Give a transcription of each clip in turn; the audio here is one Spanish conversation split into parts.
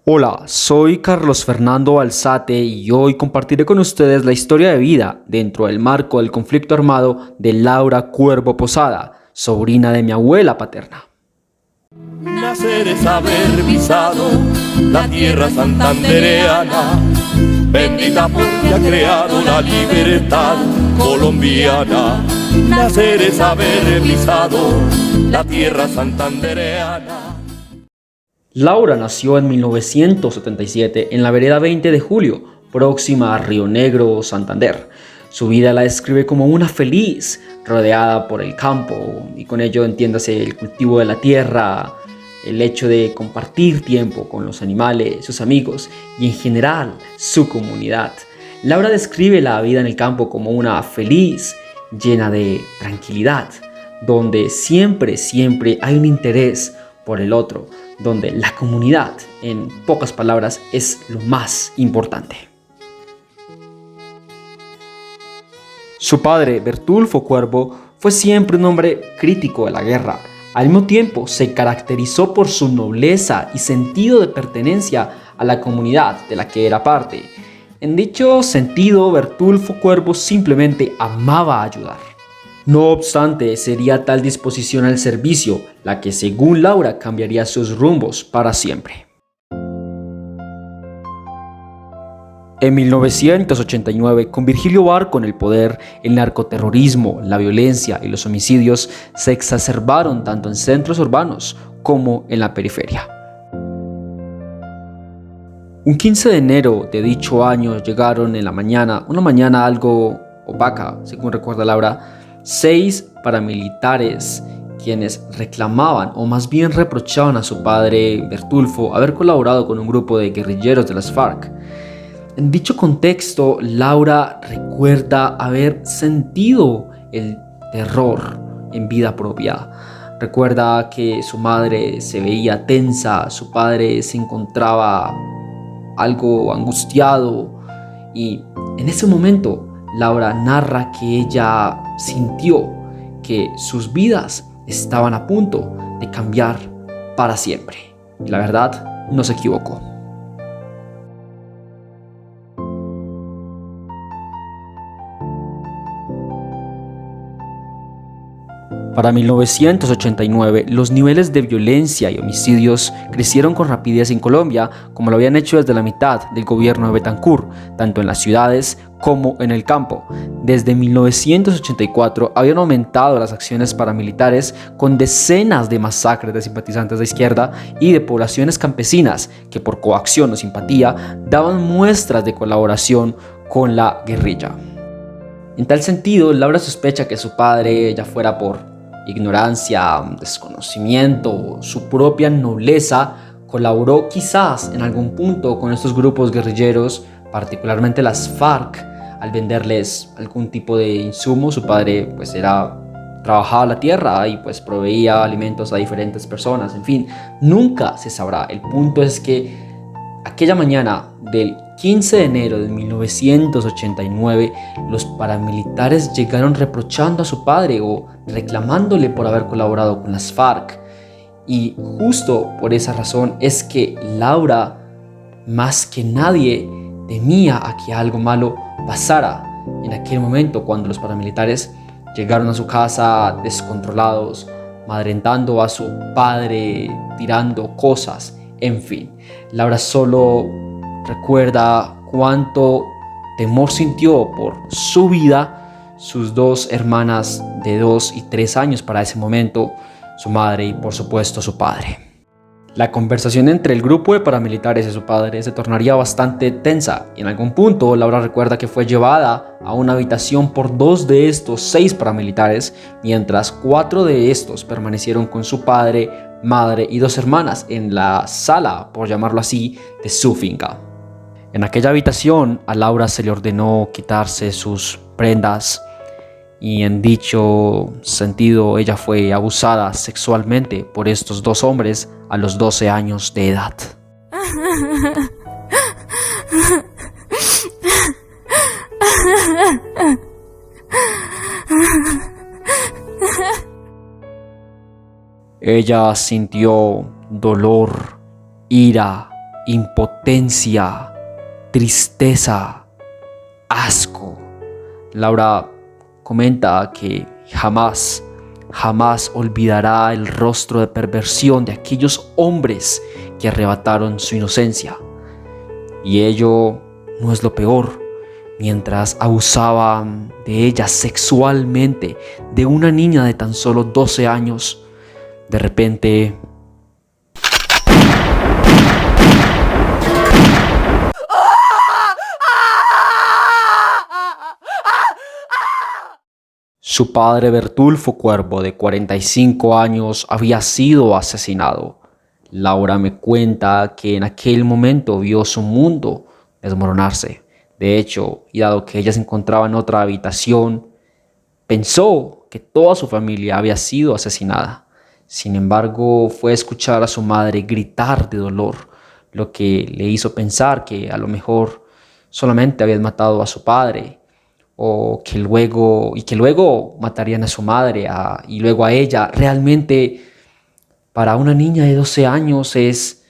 Hola, soy Carlos Fernando Alzate y hoy compartiré con ustedes la historia de vida dentro del marco del conflicto armado de Laura Cuervo Posada, sobrina de mi abuela paterna. Nacer es haber pisado la tierra santandereana, bendita porque ha creado la libertad colombiana. Nacer es haber pisado la tierra santandereana. Laura nació en 1977 en la vereda 20 de Julio, próxima a Río Negro, Santander. Su vida la describe como una feliz, rodeada por el campo, y con ello entiéndase el cultivo de la tierra, el hecho de compartir tiempo con los animales, sus amigos y en general su comunidad. Laura describe la vida en el campo como una feliz, llena de tranquilidad, donde siempre hay un interés por el otro, donde la comunidad, en pocas palabras, es lo más importante. Su padre, Bertulfo Cuervo, fue siempre un hombre crítico de la guerra. Al mismo tiempo, se caracterizó por su nobleza y sentido de pertenencia a la comunidad de la que era parte. En dicho sentido, Bertulfo Cuervo simplemente amaba ayudar. No obstante, sería tal disposición al servicio la que, según Laura, cambiaría sus rumbos para siempre. En 1989, con Virgilio Barco en el poder, el narcoterrorismo, la violencia y los homicidios se exacerbaron tanto en centros urbanos como en la periferia. Un 15 de enero de dicho año llegaron en la mañana, una mañana algo opaca, según recuerda Laura, 6 paramilitares quienes reclamaban o más bien reprochaban a su padre Bertulfo haber colaborado con un grupo de guerrilleros de las FARC. En dicho contexto, Laura recuerda haber sentido el terror en vida propia. Recuerda que su madre se veía tensa, su padre se encontraba algo angustiado y en ese momento Laura narra que ella sintió que sus vidas estaban a punto de cambiar para siempre. Y la verdad, no se equivocó. Para 1989, los niveles de violencia y homicidios crecieron con rapidez en Colombia, como lo habían hecho desde la mitad del gobierno de Betancur, tanto en las ciudades como en el campo. Desde 1984 habían aumentado las acciones paramilitares con decenas de masacres de simpatizantes de izquierda y de poblaciones campesinas que por coacción o simpatía daban muestras de colaboración con la guerrilla. En tal sentido, Laura sospecha que su padre, ya fuera por ignorancia, desconocimiento, su propia nobleza, colaboró quizás en algún punto con estos grupos guerrilleros, particularmente las FARC, al venderles algún tipo de insumo. Su padre trabajaba la tierra y proveía alimentos a diferentes personas. En fin, nunca se sabrá. El punto es que aquella mañana del 15 de enero de 1989, los paramilitares llegaron reprochando a su padre o reclamándole por haber colaborado con las FARC. Y justo por esa razón es que Laura, más que nadie, temía a que algo malo pasara en aquel momento cuando los paramilitares llegaron a su casa descontrolados, amedrentando a su padre, tirando cosas, en fin. Laura solo recuerda cuánto temor sintió por su vida, sus dos hermanas de 2 y 3 años para ese momento, su madre y por supuesto su padre. La conversación entre el grupo de paramilitares y su padre se tornaría bastante tensa y en algún punto Laura recuerda que fue llevada a una habitación por 2 de estos 6 paramilitares, mientras 4 de estos permanecieron con su padre, madre y 2 hermanas en la sala, por llamarlo así, de su finca. En aquella habitación a Laura se le ordenó quitarse sus prendas y en dicho sentido ella fue abusada sexualmente por estos 2 hombres a los 12 años de edad. Ella sintió dolor, ira, impotencia, tristeza, asco. Laura comenta que jamás olvidará el rostro de perversión de aquellos hombres que arrebataron su inocencia. Y ello no es lo peor. Mientras abusaban de ella sexualmente, de una niña de tan solo 12 años, de repente su padre Bertulfo Cuervo, de 45 años, había sido asesinado. Laura me cuenta que en aquel momento vio su mundo desmoronarse. De hecho, y dado que ella se encontraba en otra habitación, pensó que toda su familia había sido asesinada. Sin embargo, fue escuchar a su madre gritar de dolor, lo que le hizo pensar que a lo mejor solamente habían matado a su padre, o que luego matarían a su madre y luego a ella. Realmente, para una niña de 12 años es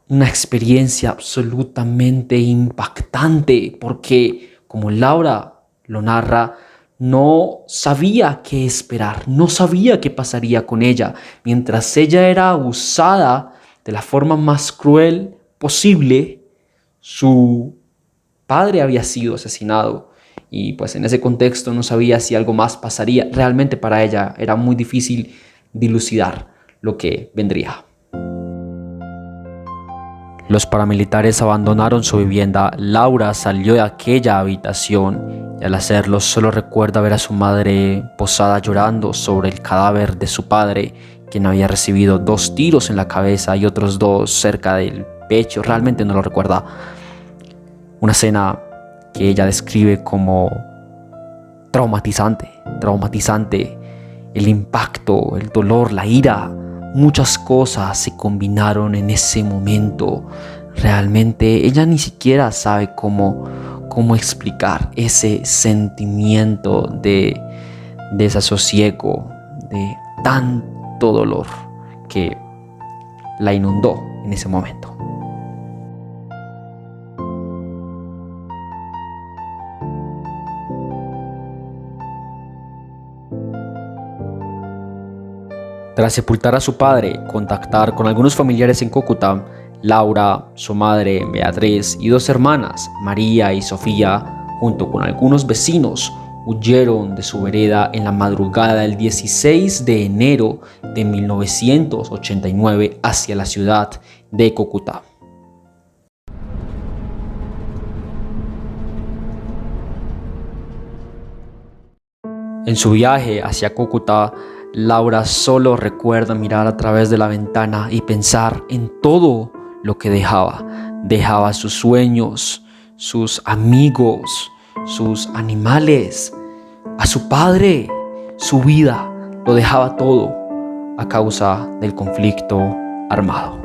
una experiencia absolutamente impactante, porque como Laura lo narra, no sabía qué esperar, no sabía qué pasaría con ella. Mientras ella era abusada de la forma más cruel posible, su padre había sido asesinado. Y pues en ese contexto no sabía si algo más pasaría. Realmente para ella era muy difícil dilucidar lo que vendría. Los paramilitares abandonaron su vivienda. Laura salió de aquella habitación y al hacerlo solo recuerda ver a su madre posada llorando sobre el cadáver de su padre, quien había recibido 2 tiros en la cabeza y otros 2 cerca del pecho. Realmente no lo recuerda. Una escena que ella describe como traumatizante. El impacto, el dolor, la ira, muchas cosas se combinaron en ese momento. Realmente ella ni siquiera sabe cómo explicar ese sentimiento de desasosiego, de tanto dolor que la inundó en ese momento. Tras sepultar a su padre, contactar con algunos familiares en Cúcuta, Laura, su madre Beatriz y 2 hermanas, María y Sofía, junto con algunos vecinos, huyeron de su vereda en la madrugada del 16 de enero de 1989 hacia la ciudad de Cúcuta. En su viaje hacia Cúcuta, Laura solo recuerda mirar a través de la ventana y pensar en todo lo que dejaba. Dejaba sus sueños, sus amigos, sus animales, a su padre, su vida. Lo dejaba todo a causa del conflicto armado.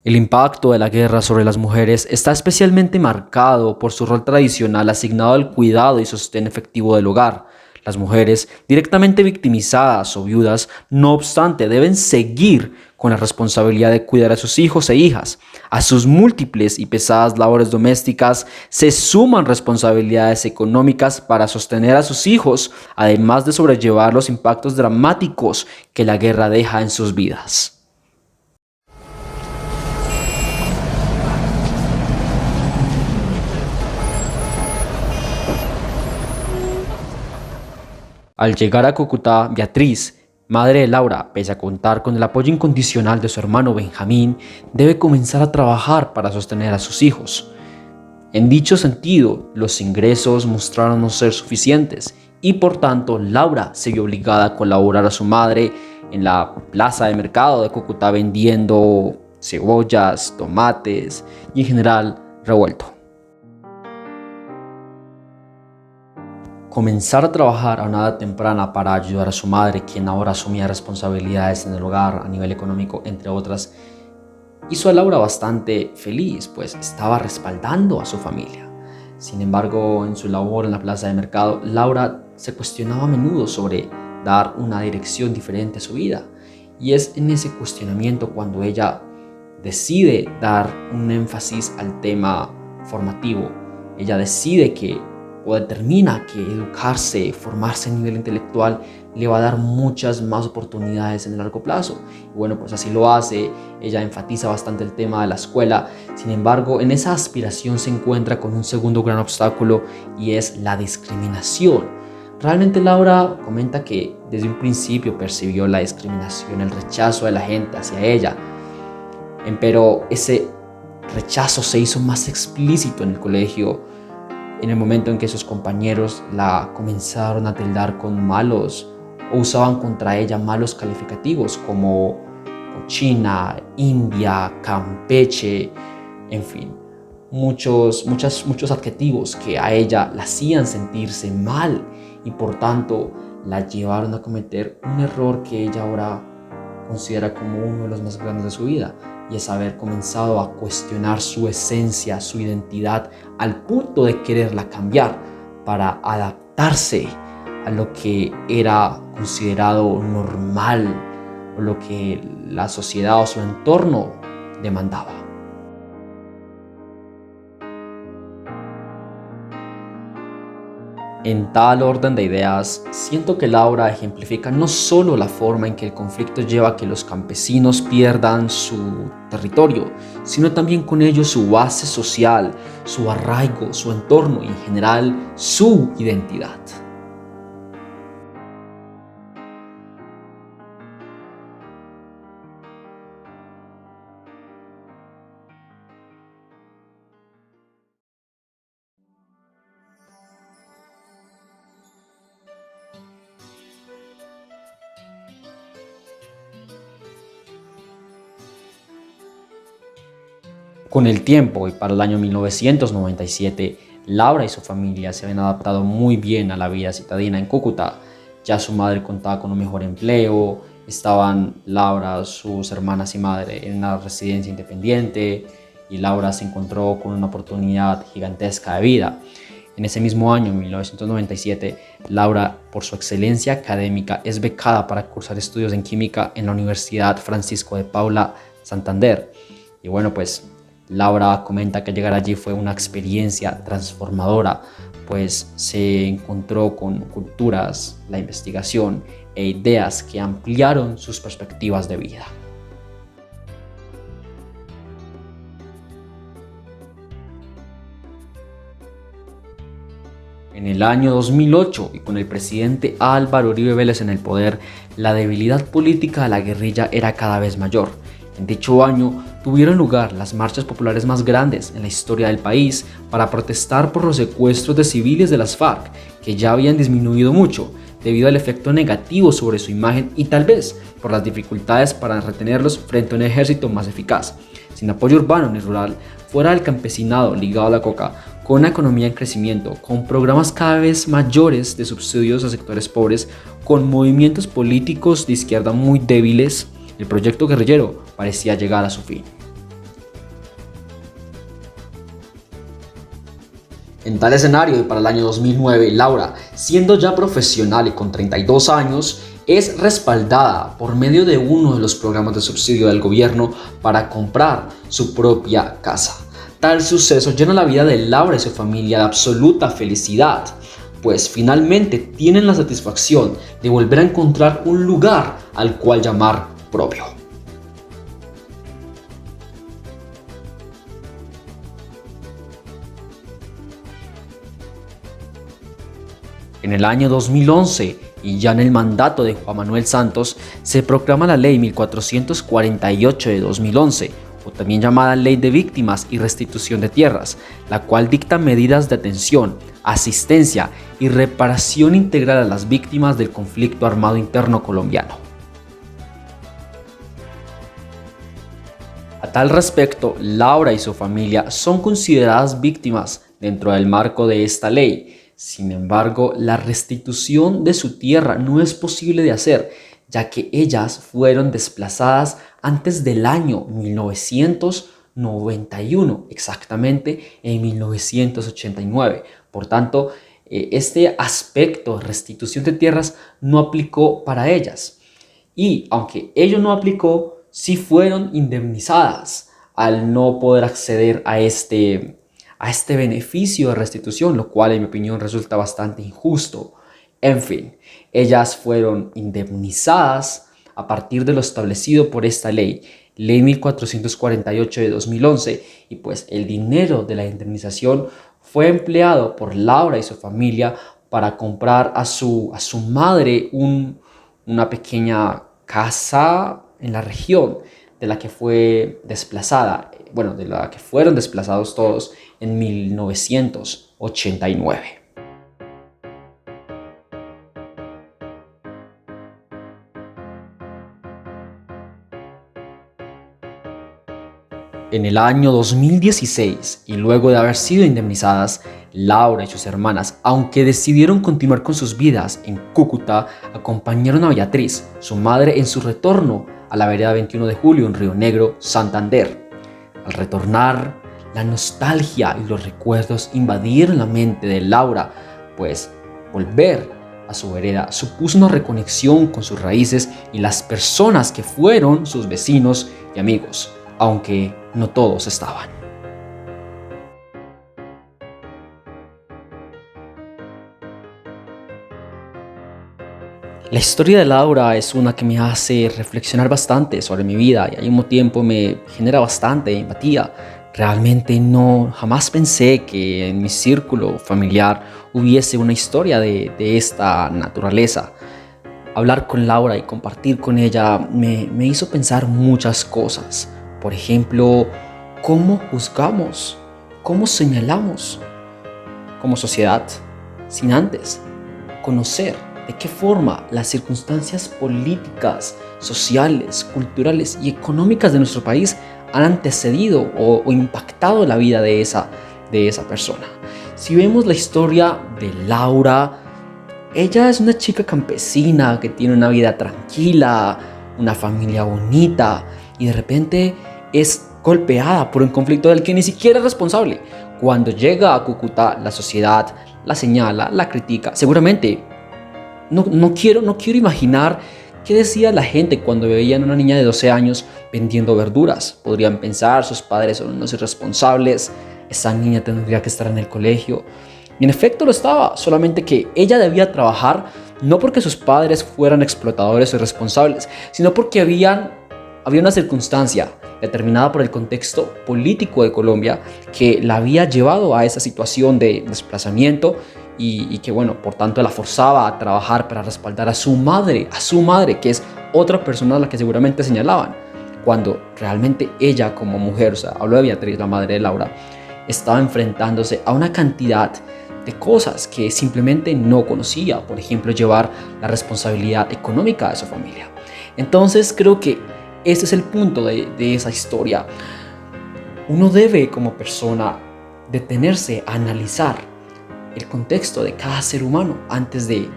El impacto de la guerra sobre las mujeres está especialmente marcado por su rol tradicional asignado al cuidado y sostén efectivo del hogar. Las mujeres, directamente victimizadas o viudas, no obstante, deben seguir con la responsabilidad de cuidar a sus hijos e hijas. A sus múltiples y pesadas labores domésticas se suman responsabilidades económicas para sostener a sus hijos, además de sobrellevar los impactos dramáticos que la guerra deja en sus vidas. Al llegar a Cúcuta, Beatriz, madre de Laura, pese a contar con el apoyo incondicional de su hermano Benjamín, debe comenzar a trabajar para sostener a sus hijos. En dicho sentido, los ingresos mostraron no ser suficientes y por tanto Laura se vio obligada a colaborar a su madre en la plaza de mercado de Cúcuta vendiendo cebollas, tomates y en general revuelto. Comenzar a trabajar a una edad temprana para ayudar a su madre, quien ahora asumía responsabilidades en el hogar a nivel económico, entre otras, hizo a Laura bastante feliz, pues estaba respaldando a su familia. Sin embargo, en su labor en la plaza de mercado, Laura se cuestionaba a menudo sobre dar una dirección diferente a su vida. Y es en ese cuestionamiento cuando ella decide dar un énfasis al tema formativo. Ella decide o determina que educarse, formarse a nivel intelectual le va a dar muchas más oportunidades en el largo plazo. Y bueno, pues así lo hace. Ella enfatiza bastante el tema de la escuela. Sin embargo, en esa aspiración se encuentra con un segundo gran obstáculo, y es la discriminación. Realmente Laura comenta que desde un principio percibió la discriminación, el rechazo de la gente hacia ella. Pero ese rechazo se hizo más explícito en el colegio, en el momento en que sus compañeros la comenzaron a tildar con malos o usaban contra ella malos calificativos como cochina, india, campeche, en fin, muchos adjetivos que a ella la hacían sentirse mal y por tanto la llevaron a cometer un error que ella ahora considera como uno de los más grandes de su vida, y es haber comenzado a cuestionar su esencia, su identidad, al punto de quererla cambiar para adaptarse a lo que era considerado normal o lo que la sociedad o su entorno demandaba. En tal orden de ideas, siento que Laura ejemplifica no solo la forma en que el conflicto lleva a que los campesinos pierdan su territorio, sino también con ello su base social, su arraigo, su entorno y en general su identidad. Con el tiempo y para el año 1997, Laura y su familia se habían adaptado muy bien a la vida citadina en Cúcuta. Ya su madre contaba con un mejor empleo, estaban Laura, sus hermanas y madre en una residencia independiente, y Laura se encontró con una oportunidad gigantesca de vida. En ese mismo año, 1997, Laura, por su excelencia académica, es becada para cursar estudios en química en la Universidad Francisco de Paula, Santander. Y bueno, pues Laura comenta que llegar allí fue una experiencia transformadora, pues se encontró con culturas, la investigación e ideas que ampliaron sus perspectivas de vida. En el año 2008, y con el presidente Álvaro Uribe Vélez en el poder, la debilidad política de la guerrilla era cada vez mayor. En dicho año tuvieron lugar las marchas populares más grandes en la historia del país para protestar por los secuestros de civiles de las FARC, que ya habían disminuido mucho debido al efecto negativo sobre su imagen y tal vez por las dificultades para retenerlos frente a un ejército más eficaz. Sin apoyo urbano ni rural, fuera del campesinado ligado a la coca, con una economía en crecimiento, con programas cada vez mayores de subsidios a sectores pobres, con movimientos políticos de izquierda muy débiles, el proyecto guerrillero parecía llegar a su fin. En tal escenario, y para el año 2009, Laura, siendo ya profesional y con 32 años, es respaldada por medio de uno de los programas de subsidio del gobierno para comprar su propia casa. Tal suceso llena la vida de Laura y su familia de absoluta felicidad, pues finalmente tienen la satisfacción de volver a encontrar un lugar al cual llamar propio. En el año 2011, y ya en el mandato de Juan Manuel Santos, se proclama la Ley 1448 de 2011, o también llamada Ley de Víctimas y Restitución de Tierras, la cual dicta medidas de atención, asistencia y reparación integral a las víctimas del conflicto armado interno colombiano. A tal respecto, Laura y su familia son consideradas víctimas dentro del marco de esta ley. Sin embargo, la restitución de su tierra no es posible de hacer, ya que ellas fueron desplazadas antes del año 1991, exactamente en 1989. Por tanto, este aspecto de restitución de tierras no aplicó para ellas. Y aunque ello no aplicó, sí fueron indemnizadas al no poder acceder a este beneficio de restitución, lo cual en mi opinión resulta bastante injusto. En fin, ellas fueron indemnizadas a partir de lo establecido por esta ley 1448 de 2011, y pues el dinero de la indemnización fue empleado por Laura y su familia para comprar a su madre una pequeña casa en la región de la que fue desplazada, de la que fueron desplazados todos en 1989. En el año 2016, y luego de haber sido indemnizadas, Laura y sus hermanas, aunque decidieron continuar con sus vidas en Cúcuta, acompañaron a Beatriz, su madre, en su retorno a la vereda 21 de Julio en Río Negro, Santander. Al retornar, la nostalgia y los recuerdos invadieron la mente de Laura, pues volver a su vereda supuso una reconexión con sus raíces y las personas que fueron sus vecinos y amigos, aunque no todos estaban. La historia de Laura es una que me hace reflexionar bastante sobre mi vida y al mismo tiempo me genera bastante empatía. Realmente jamás pensé que en mi círculo familiar hubiese una historia de esta naturaleza. Hablar con Laura y compartir con ella me hizo pensar muchas cosas. Por ejemplo, ¿cómo juzgamos? ¿Cómo señalamos como sociedad sin antes conocer de qué forma las circunstancias políticas, sociales, culturales y económicas de nuestro país han antecedido o impactado la vida de esa persona? Si vemos la historia de Laura, ella es una chica campesina que tiene una vida tranquila, una familia bonita, y de repente es golpeada por un conflicto del que ni siquiera es responsable. Cuando llega a Cúcuta, la sociedad la señala, la critica. Seguramente no quiero imaginar qué decía la gente cuando veían a una niña de 12 años vendiendo verduras. Podrían pensar: sus padres son unos irresponsables, esa niña tendría que estar en el colegio. Y en efecto lo estaba, solamente que ella debía trabajar no porque sus padres fueran explotadores o irresponsables, sino porque había una circunstancia determinada por el contexto político de Colombia que la había llevado a esa situación de desplazamiento y que, por tanto, la forzaba a trabajar para respaldar a su madre, que es otra persona a la que seguramente señalaban, cuando realmente ella como mujer, hablo de Beatriz, la madre de Laura, estaba enfrentándose a una cantidad de cosas que simplemente no conocía. Por ejemplo, llevar la responsabilidad económica de su familia. Entonces creo que ese es el punto de esa historia. Uno debe, como persona, detenerse a analizar el contexto de cada ser humano antes de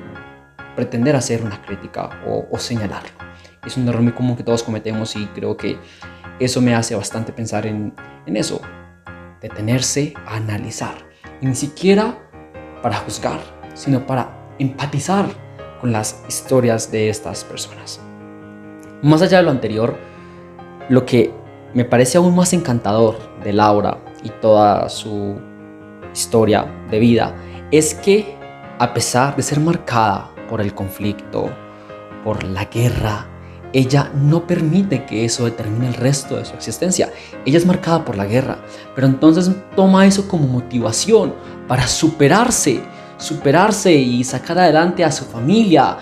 pretender hacer una crítica o señalarlo. Es un error muy común que todos cometemos y creo que eso me hace bastante pensar en eso. Detenerse a analizar. Y ni siquiera para juzgar, sino para empatizar con las historias de estas personas. Más allá de lo anterior, lo que me parece aún más encantador de Laura y toda su historia de vida es que, a pesar de ser marcada por el conflicto, por la guerra, ella no permite que eso determine el resto de su existencia. Ella es marcada por la guerra, pero entonces toma eso como motivación para superarse y sacar adelante a su familia.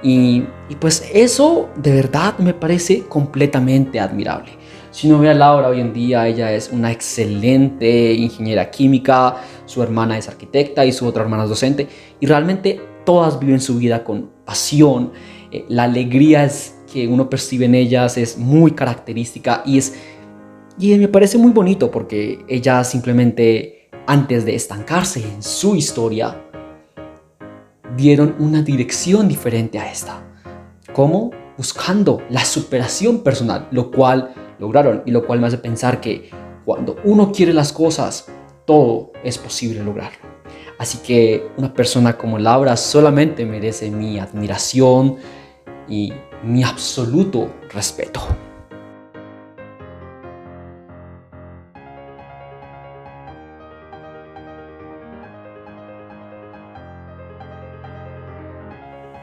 Y pues eso de verdad me parece completamente admirable. Si uno ve a Laura hoy en día, ella es una excelente ingeniera química, su hermana es arquitecta y su otra hermana es docente, y realmente todas viven su vida con pasión. La alegría que uno percibe en ellas es muy característica y me parece muy bonito porque ellas simplemente, antes de estancarse en su historia, dieron una dirección diferente a esta. ¿Cómo? Buscando la superación personal, lo cual lograron y lo cual me hace pensar que cuando uno quiere las cosas, todo es posible lograrlo. Así que una persona como Laura solamente merece mi admiración y mi absoluto respeto.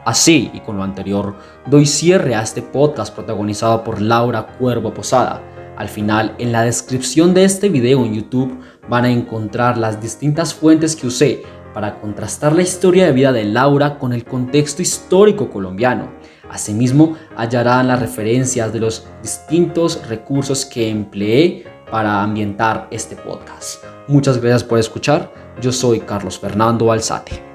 Así, y con lo anterior, doy cierre a este podcast protagonizado por Laura Cuervo Posada. Al final, en la descripción de este video en YouTube van a encontrar las distintas fuentes que usé para contrastar la historia de vida de Laura con el contexto histórico colombiano. Asimismo, hallarán las referencias de los distintos recursos que empleé para ambientar este podcast. Muchas gracias por escuchar. Yo soy Carlos Fernando Alzate.